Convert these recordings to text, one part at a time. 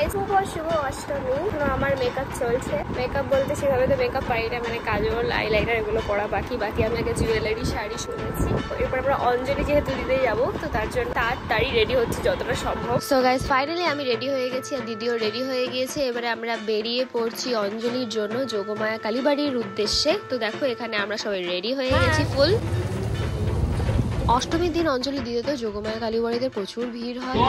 Guys, শুভ অষ্টমী। আমার makeup চলছে। Makeup বলতে সেভাবে তো মেকআপ পারি না, মানে কাজল আইলাইনার এগুলো পরা বাকি। আমি আগে জুয়েলারি শাড়ি শুনেছি। এরপর আমরা অঞ্জলি যেহেতু দিতে যাবো, তো তার জন্য তাড়াতাড়ি রেডি হচ্ছে যতটা সম্ভব। সো গাইস, ফাইনালি আমি রেডি হয়ে গেছি আর দিদিও রেডি হয়ে গিয়েছে। এবারে আমরা বেরিয়ে পড়ছি অঞ্জলির জন্য যোগমায়া কালীবাড়ির উদ্দেশ্যে। তো দেখো, এখানে আমরা সবাই রেডি হয়ে গেছি ফুল। অষ্টমীর দিন অঞ্জলি দিতে তো যোগমায়া কালীবাড়িতে প্রচুর ভিড় হয়।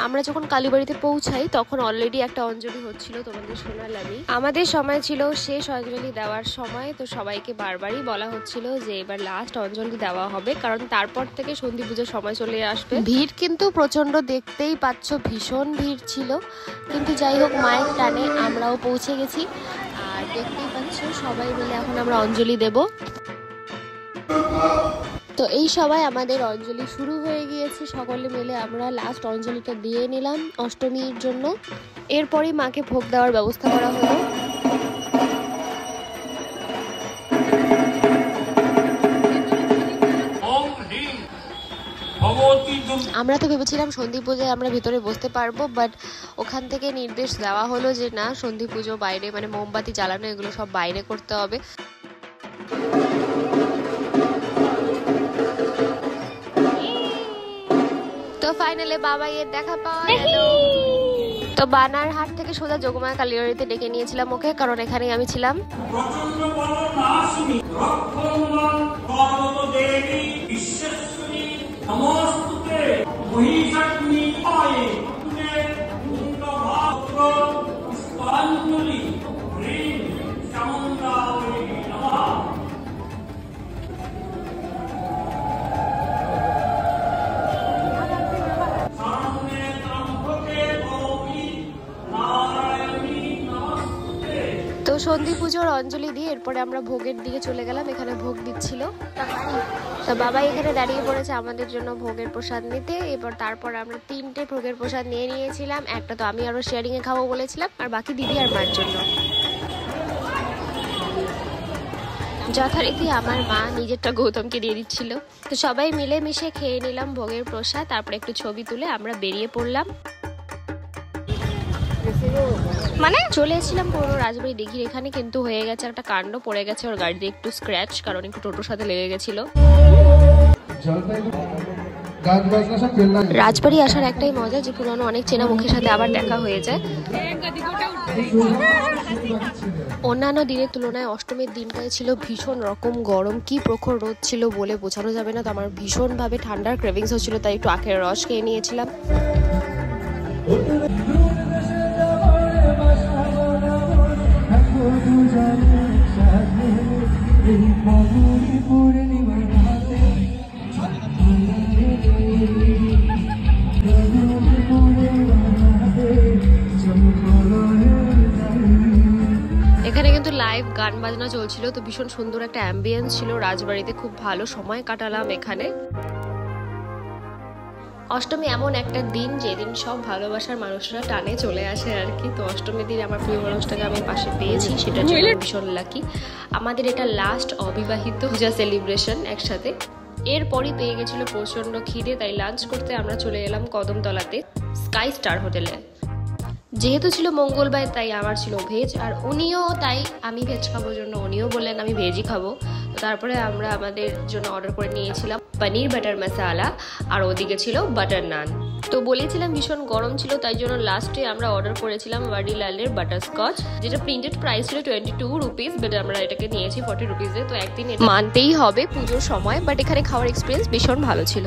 আমরা যখন কালীবাড়িতে পৌঁছাই তখন অলরেডি একটা অঞ্জলি হচ্ছিল, তোমাদের শোনালাম। আমাদের সময় ছিল শেষ অঞ্জলি দেওয়ার সময়। তো সবাইকে বারবারই বলা হচ্ছিল যে এবার লাস্ট অঞ্জলি দেওয়া হবে, কারণ তারপর থেকে সন্ধি পুজোর সময় চলে আসবে। ভিড় কিন্তু প্রচন্ড, দেখতেই পাচ্ছ ভীষণ ভিড় ছিল। কিন্তু যাই হোক, মায়ের টানে আমরাও পৌঁছে গেছি। আর দেখতেই পাচ্ছ সবাই মিলে এখন আমরা অঞ্জলি দেব। তো এই সবাই আমাদের অঞ্জলি শুরু হয়ে গিয়েছে। সকলে মিলে আমরা লাস্ট অঞ্জলিটা দিয়ে নিলাম অষ্টমীর জন্য। এরপরই মাকে ভোগ দেওয়ার ব্যবস্থা করা হলো। আমরা তো ভেবেছিলাম সন্ধি পুজোয় আমরা ভিতরে বসতে পারবো, বাট ওখান থেকে নির্দেশ দেওয়া হলো যে না, সন্ধি পুজো বাইরে, মানে মোমবাতি জ্বালানো এগুলো সব বাইরে করতে হবে। তো ফাইনালি বাবাইয়ের দেখা পাওয়া গেল। তো বানারহাট থেকে সোজা যোগমায়া কালীবাড়িতে ডেকে নিয়েছিলাম ওকে, কারণ এখানেই আমি ছিলাম। তো সন্ধি পুজোর অঞ্জলি দিয়ে এরপরে আমরা ভোগের দিকে চলে গেলাম। এখানে ভোগ দিচ্ছিল, তো বাবা এখানে দাঁড়িয়ে পড়েছে আমাদের জন্য ভোগের প্রসাদ নিতে। তারপর আমরা 3টে ভোগের প্রসাদ নিয়ে নিয়েছিলাম। একটা তো আমি আরো শেয়ারিং এ খাবো বলেছিলাম, আর বাকি দিদি আর মার জন্য। যথারীতি আমার মা নিজেরটা গৌতমকে দিয়ে দিচ্ছিল। তো সবাই মিলে মিশে খেয়ে নিলাম ভোগের প্রসাদ। তারপরে একটু ছবি তুলে আমরা বেরিয়ে পড়লাম। মানে চলে এসেছিলাম পুরো রাজবাড়ি দিঘির এখানে, কিন্তু হয়ে গেছে একটা কাণ্ড, পড়ে গেছে ওর গাড়িতে একটু স্ক্র্যাচ, কারণ একটু টোটোর সাথে লেগে গেছিল। রাজবাড়ি আসার একটাই মজা যে পুরনো অনেক চেনা মুখের সাথে আবার দেখা হয়ে যায়। অন্যান্য দিনের তুলনায় অষ্টমীর দিনটাই ছিল ভীষণ রকম গরম। কি প্রখর রোদ ছিল বলে বোঝানো যাবে না। তো আমার ভীষণভাবে ঠান্ডার ক্রেভিংস হচ্ছিল, তাই একটু আখের রস খেয়ে নিয়েছিলাম। এখানে কিন্তু লাইভ গান বাজনা চলছিল, তো ভীষণ সুন্দর একটা অ্যাম্বিয়েন্স ছিল রাজবাড়িতে। খুব ভালো সময় কাটালাম এখানে। অষ্টমী এমন একটা দিন যেদিন সব ভালোবাসার মানুষরা টানে চলে আসে আর কি। তো অষ্টমীর দিন আমার প্রিয় মানুষটাকে আমি পাশে পেয়েছি, সেটা জন্য ভীষণ লাকি। আমাদের এটা লাস্ট অবিবাহিত পূজা সেলিব্রেশন একসাথে। এরপরই পেয়ে গেছিল প্রচন্ড খিদে, তাই লাঞ্চ করতে আমরা চলে এলাম কদমতলাতে স্কাই স্টার হোটেলে। যেহেতু ছিল মঙ্গলবার তাই আমার ছিল ভেজ, আর উনিও তাই আমি ভেজ খাবো জন্য উনিও বললেন আমি ভেজই খাবো। তো তারপরে আমরা আমাদের জন্য অর্ডার করে নিয়েছিলাম পনির বাটার মশালা, আর ওদিকে ছিল বাটার নান। তো বলেছিলাম ভীষণ গরম ছিল, তাই জন্য লাস্টে আমরা অর্ডার করেছিলাম ওয়াডিলালের বাটারস্কচ, যেটা প্রিন্টেড প্রাইস ছিল 22 রুপিস, বাট আমরা এটাকে নিয়েছি 40 রুপিসে। তো একদিন মানতেই হবে পুজোর সময়, বাট এখানে খাওয়ার এক্সপিরিয়েন্স ভীষণ ভালো ছিল।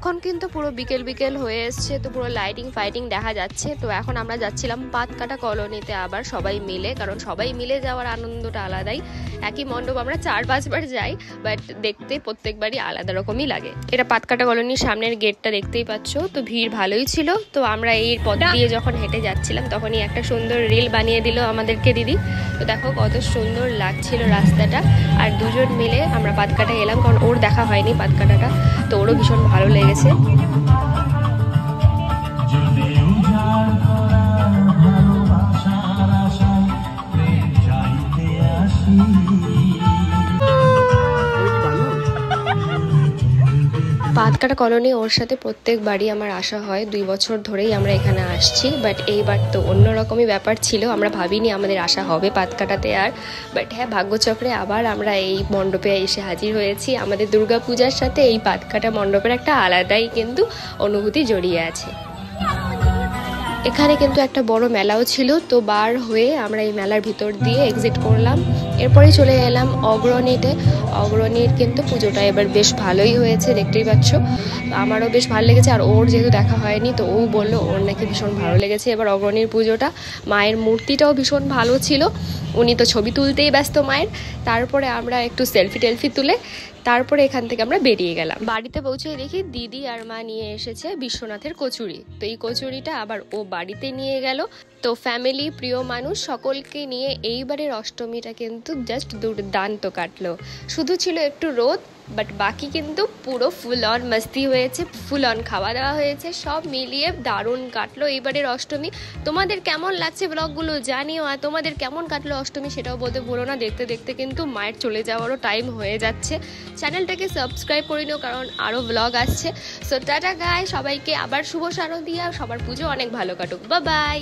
এখন কিন্তু পুরো বিকেল বিকেল হয়ে এসছে, তো পুরো লাইটিং ফাইটিং দেখা যাচ্ছে। তো এখন আমরা যাচ্ছিলাম পাতকাটা কলোনিতে আবার সবাই মিলে, কারণ সবাই মিলে যাওয়ার আনন্দটা আলাদাই। একই মণ্ডপ আমরা 4-5 বার যাই, বাট দেখতে প্রত্যেকবারই আলাদা রকমই লাগে। এটা পাতকাটা কলোনির সামনের গেটটা দেখতেই পাচ্ছ, তো ভিড় ভালোই ছিল। তো আমরা এই পথ দিয়ে যখন হেঁটে যাচ্ছিলাম তখনই একটা সুন্দর রিল বানিয়ে দিল আমাদেরকে দিদি। তো দেখো কত সুন্দর লাগছিল রাস্তাটা। আর দুজন মিলে আমরা পাতকাটা এলাম, কারণ ওর দেখা হয়নি পাতকাটাটা, তো ওরও ভীষণ ভালো লেগেছে। পাতকাটা কলোনি ওর সাথে প্রত্যেকবারই আমার আসা হয়, 2 বছর ধরেই আমরা এখানে আসছি। বাট এইবার তো অন্যরকমই ব্যাপার ছিল, আমরা ভাবিনি আমাদের আসা হবে পাতকাটাতে আর। বাট হ্যাঁ, ভাগ্যচক্রে আবার আমরা এই মণ্ডপে এসে হাজির হয়েছি। আমাদের দুর্গাপূজার সাথে এই পাতকাটা মণ্ডপের একটা আলাদাই কিন্তু অনুভূতি জড়িয়ে আছে। এখানে কিন্তু একটা বড় মেলাও ছিল, তো বার হয়ে আমরা এই মেলার ভিতর দিয়ে এক্সিট করলাম। এরপরে চলে এলাম অগ্রণীতে। অগ্রণীর কিন্তু পুজোটা এবার বেশ ভালোই হয়েছে, দেখতেই পাচ্ছ। আমারও বেশ ভালো লেগেছে, আর ওর যেহেতু দেখা হয়নি তো ও বললো ওর নাকি ভীষণ ভালো লেগেছে এবার অগ্রণীর পুজোটা। মায়ের মূর্তিটাও ভীষণ ভালো ছিল, উনি তো ছবি তুলতেই ব্যস্ত মায়ের। তারপরে আমরা একটু সেলফি টেলফি তুলে তারপরে এখান থেকে আমরা বেরিয়ে গেলাম। বাড়িতে পৌঁছে দেখি দিদি আর মা নিয়ে এসেছে বিশ্বনাথের কচুরি। তো এই কচুরিটা আবার ও বাড়িতে নিয়ে গেল। তো ফ্যামিলি, প্রিয় মানুষ সকলকে নিয়ে এইবারের অষ্টমীটা কিন্তু জাস্ট দুর্দান্ত কাটলো। শুধু ছিল একটু রোদ, বাট বাকি কিন্তু পুরো ফুল অন মস্তি হয়েছে, ফুল অন খাওয়া দাওয়া হয়েছে, সব মিলিয়ে দারুণ কাটলো এইবারের অষ্টমী। তোমাদের কেমন লাগছে ব্লগগুলো জানিও, আর তোমাদের কেমন কাটলো অষ্টমী সেটাও বলতে ভুলো না। দেখতে দেখতে কিন্তু মায়ের চলে যাওয়ারও টাইম হয়ে যাচ্ছে। চ্যানেলটাকে সাবস্ক্রাইব করে নিও, কারণ আরও ব্লগ আসছে। সো টাটা গাই, সবাইকে আবার শুভ শারদিয়া, সবার পুজো অনেক ভালো কাটুক। Bye bye.